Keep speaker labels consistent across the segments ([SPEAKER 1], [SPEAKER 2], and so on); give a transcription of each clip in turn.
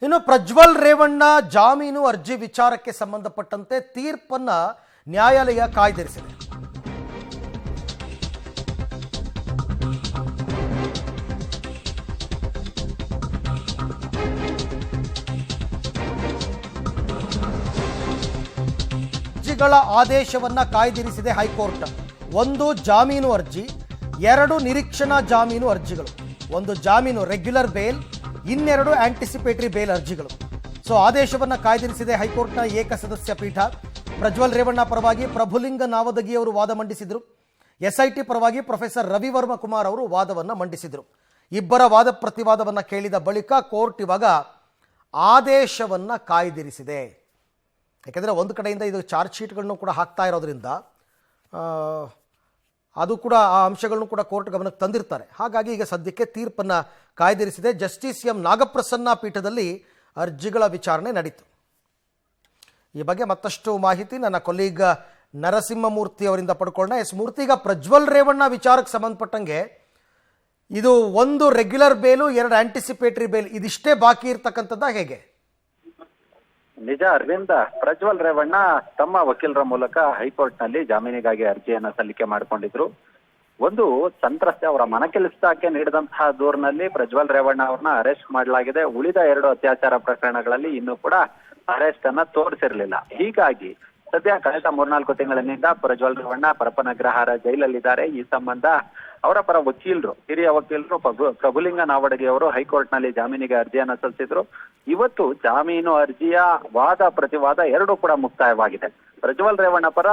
[SPEAKER 1] ಇನ್ನು ಪ್ರಜ್ವಲ್ ರೇವಣ್ಣ ಜಾಮೀನು ಅರ್ಜಿ ವಿಚಾರಕ್ಕೆ ಸಂಬಂಧಪಟ್ಟಂತೆ ತೀರ್ಪನ್ನ ನ್ಯಾಯಾಲಯ ಕಾಯ್ದಿರಿಸಿದೆ. ಅರ್ಜಿಗಳ ಆದೇಶವನ್ನ ಕಾಯ್ದಿರಿಸಿದೆ ಹೈಕೋರ್ಟ್. ಒಂದು ಜಾಮೀನು ಅರ್ಜಿ, ಎರಡು ನಿರೀಕ್ಷಣಾ ಜಾಮೀನು ಅರ್ಜಿಗಳು, ಒಂದು ಜಾಮೀನು ರೆಗ್ಯುಲರ್ ಬೇಲ್, ಇನ್ನೆರಡು ಆಂಟಿಸಿಪೇಟರಿ ಬೇಲ್ ಅರ್ಜಿಗಳು. ಸೊ ಆದೇಶವನ್ನು ಕಾಯ್ದಿರಿಸಿದೆ ಹೈಕೋರ್ಟ್ನ ಏಕಸದಸ್ಯ ಪೀಠ. ಪ್ರಜ್ವಲ್ ರೇವಣ್ಣ ಪರವಾಗಿ ಪ್ರಭುಲಿಂಗ ನಾವದಗಿ ಅವರು ವಾದ ಮಂಡಿಸಿದರು. ಎಸ್ಐಟಿ ಪರವಾಗಿ ಪ್ರೊಫೆಸರ್ ರವಿವರ್ಮ ಕುಮಾರ್ ಅವರು ವಾದವನ್ನು ಮಂಡಿಸಿದರು. ಇಬ್ಬರ ವಾದ ಪ್ರತಿವಾದವನ್ನು ಕೇಳಿದ ಬಳಿಕ ಕೋರ್ಟ್ ಇವಾಗ ಆದೇಶವನ್ನು ಕಾಯ್ದಿರಿಸಿದೆ. ಯಾಕೆಂದರೆ ಒಂದು ಕಡೆಯಿಂದ ಇದು ಚಾರ್ಜ್ ಶೀಟ್ಗಳನ್ನು ಕೂಡ ಹಾಕ್ತಾ ಇರೋದ್ರಿಂದ ಅದು ಕೂಡ ಆ ಅಂಶಗಳನ್ನು ಕೂಡ ಕೋರ್ಟ್ ಗಮನಕ್ಕೆ ತಂದಿರ್ತಾರೆ. ಹಾಗಾಗಿ ಈಗ ಸದ್ಯಕ್ಕೆ ತೀರ್ಪನ್ನು ಕಾಯ್ದಿರಿಸಿದೆ. ಜಸ್ಟಿಸ್ ಎಂ ನಾಗಪ್ರಸನ್ನ ಪೀಠದಲ್ಲಿ ಅರ್ಜಿಗಳ ವಿಚಾರಣೆ ನಡೀತು. ಈ ಬಗ್ಗೆ ಮತ್ತಷ್ಟು ಮಾಹಿತಿ ನನ್ನ ಕೊಲೀಗ್ ನರಸಿಂಹಮೂರ್ತಿ ಅವರಿಂದ ಪಡ್ಕೊಳ್ಳೋಣ. ಎಸ್ ಮೂರ್ತಿ, ಈಗ ಪ್ರಜ್ವಲ್ ರೇವಣ್ಣ ವಿಚಾರಕ್ಕೆ ಸಂಬಂಧಪಟ್ಟಂಗೆ ಇದು ಒಂದು ರೆಗ್ಯುಲರ್ ಬೇಲು, ಎರಡು ಆಂಟಿಸಿಪೇಟರಿ ಬೇಲ್, ಇದಿಷ್ಟೇ ಬಾಕಿ ಇರ್ತಕ್ಕಂಥದ್ದ ಹೇಗೆ?
[SPEAKER 2] ನಿಜ ಅರವಿಂದ, ಪ್ರಜ್ವಲ್ ರೇವಣ್ಣ ತಮ್ಮ ವಕೀಲರ ಮೂಲಕ ಹೈಕೋರ್ಟ್ನಲ್ಲಿ ಜಾಮೀನಿಗಾಗಿ ಅರ್ಜಿಯನ್ನ ಸಲ್ಲಿಕೆ ಮಾಡಿಕೊಂಡಿದ್ರು. ಒಂದು ಸಂತ್ರಸ್ತೆ ಅವರ ಮನ ಕೆಲಸಕ್ಕೆ ನೀಡಿದಂತಹ ದೂರಿನಲ್ಲಿ ಪ್ರಜ್ವಲ್ ರೇವಣ್ಣ ಅವ್ರನ್ನ ಅರೆಸ್ಟ್ ಮಾಡಲಾಗಿದೆ. ಉಳಿದ ಎರಡು ಅತ್ಯಾಚಾರ ಪ್ರಕರಣಗಳಲ್ಲಿ ಇನ್ನೂ ಕೂಡ ಅರೆಸ್ಟ್ ಅನ್ನ ತೋರಿಸಿರ್ಲಿಲ್ಲ. ಹೀಗಾಗಿ ಸದ್ಯ ಕಳೆದ 3-4 ತಿಂಗಳಿನಿಂದ ಪ್ರಜ್ವಲ್ ರೇವಣ್ಣ ಪರಪನಗ್ರಹಾರ ಜೈಲಲ್ಲಿದ್ದಾರೆ. ಈ ಸಂಬಂಧ ಅವರ ಪರ ವಕೀಲರು, ಹಿರಿಯ ವಕೀಲರು ಪ್ರಭುಲಿಂಗ ನಾವಡಗಿ ಅವರು ಹೈಕೋರ್ಟ್ ನಲ್ಲಿ ಜಾಮೀನಿಗೆ ಅರ್ಜಿಯನ್ನ ಸಲ್ಲಿಸಿದ್ರು. ಇವತ್ತು ಜಾಮೀನು ಅರ್ಜಿಯ ವಾದ ಪ್ರತಿವಾದ ಎರಡೂ ಕೂಡ ಮುಕ್ತಾಯವಾಗಿದೆ. ಪ್ರಜ್ವಲ್ ರೇವಣ್ಣ ಪರ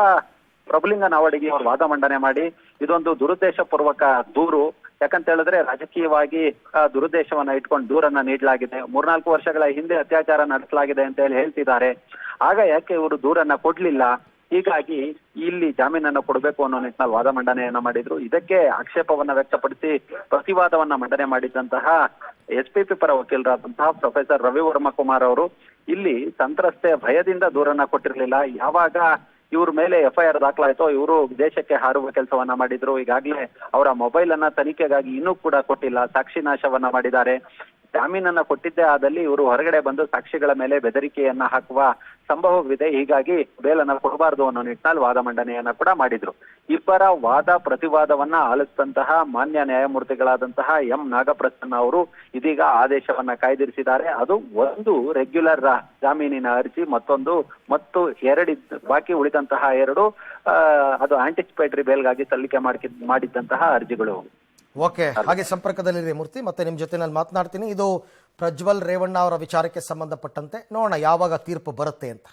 [SPEAKER 2] ಪ್ರಭುಲಿಂಗ ನಾವಡಗಿ ಅವರು ವಾದ ಮಂಡನೆ ಮಾಡಿ ಇದೊಂದು ದುರುದ್ದೇಶ ಪೂರ್ವಕ ದೂರು, ಯಾಕಂತ ಹೇಳಿದ್ರೆ ರಾಜಕೀಯವಾಗಿ ದುರುದ್ದೇಶವನ್ನ ಇಟ್ಕೊಂಡು ದೂರನ್ನ ನೀಡಲಾಗಿದೆ, 3-4 ವರ್ಷಗಳ ಹಿಂದೆ ಅತ್ಯಾಚಾರ ನಡೆಸಲಾಗಿದೆ ಅಂತ ಹೇಳ್ತಿದ್ದಾರೆ. ಆಗ ಯಾಕೆ ಇವರು ದೂರನ್ನ ಕೊಡ್ಲಿಲ್ಲ, ಹೀಗಾಗಿ ಇಲ್ಲಿ ಜಾಮೀನನ್ನು ಕೊಡಬೇಕು ಅನ್ನೋ ನಿಟ್ಟಿನಲ್ಲಿ ವಾದ ಮಂಡನೆಯನ್ನ ಮಾಡಿದ್ರು. ಇದಕ್ಕೆ ಆಕ್ಷೇಪವನ್ನ ವ್ಯಕ್ತಪಡಿಸಿ ಪ್ರತಿವಾದವನ್ನ ಮಂಡನೆ ಮಾಡಿದ್ದಂತಹ SPP ಪರ ವಕೀಲರಾದಂತಹ ಪ್ರೊಫೆಸರ್ ರವಿವರ್ಮ ಕುಮಾರ್ ಅವರು ಇಲ್ಲಿ ಸಂತ್ರಸ್ತೆ ಭಯದಿಂದ ದೂರನ್ನ ಕೊಟ್ಟಿರ್ಲಿಲ್ಲ. ಯಾವಾಗ ಇವ್ರ ಮೇಲೆ FIR ದಾಖಲಾಯ್ತೋ ಇವರು ವಿದೇಶಕ್ಕೆ ಹಾರುವ ಕೆಲಸವನ್ನ ಮಾಡಿದ್ರು. ಈಗಾಗಲೇ ಅವರ ಮೊಬೈಲ್ ಅನ್ನ ತನಿಖೆಗಾಗಿ ಇನ್ನೂ ಕೂಡ ಕೊಟ್ಟಿಲ್ಲ, ಸಾಕ್ಷಿ ನಾಶವನ್ನ ಮಾಡಿದ್ದಾರೆ. ಜಾಮೀನನ್ನ ಕೊಟ್ಟಿದ್ದೇ ಆದಲ್ಲಿ ಇವರು ಹೊರಗಡೆ ಬಂದು ಸಾಕ್ಷಿಗಳ ಮೇಲೆ ಬೆದರಿಕೆಯನ್ನ ಹಾಕುವ ಸಂಭವವಿದೆ. ಹೀಗಾಗಿ ಬೇಲನ್ನ ಕೊಡಬಾರದು ಅನ್ನೋ ನಿಟ್ಟಿನಲ್ಲಿ ವಾದ ಮಂಡನೆಯನ್ನ ಕೂಡ ಮಾಡಿದ್ರು. ಇಬ್ಬರ ವಾದ ಪ್ರತಿವಾದವನ್ನ ಆಲಿಸಿದಂತಹ ಮಾನ್ಯ ನ್ಯಾಯಮೂರ್ತಿಗಳಾದಂತಹ ಎಂ ನಾಗಪ್ರಸನ್ನ ಅವರು ಇದೀಗ ಆದೇಶವನ್ನ ಕಾಯ್ದಿರಿಸಿದ್ದಾರೆ. ಅದು ಒಂದು ರೆಗ್ಯುಲರ್ ಜಾಮೀನಿನ ಅರ್ಜಿ, ಮತ್ತು ಬಾಕಿ ಉಳಿದಂತಹ ಎರಡು ಅದು ಆಂಟಿಸಿಪೇಟರಿ ಬೇಲ್ಗಾಗಿ ಸಲ್ಲಿಕೆ ಮಾಡಿದ್ದಂತಹ ಅರ್ಜಿಗಳು.
[SPEAKER 1] ಓಕೆ, ಹಾಗೆ ಸಂಪರ್ಕದಲ್ಲಿದೆ ಮೂರ್ತಿ, ಮತ್ತೆ ನಿಮ್ಮ ಜೊತೆ ನಾನು ಮಾತನಾಡ್ತೀನಿ. ಇದು ಪ್ರಜ್ವಲ್ ರೇವಣ್ಣ ಅವರ ವಿಚಾರಕ್ಕೆ ಸಂಬಂಧಪಟ್ಟಂತೆ ನೋಡೋಣ ಯಾವಾಗ ತೀರ್ಪು ಬರುತ್ತೆ ಅಂತ.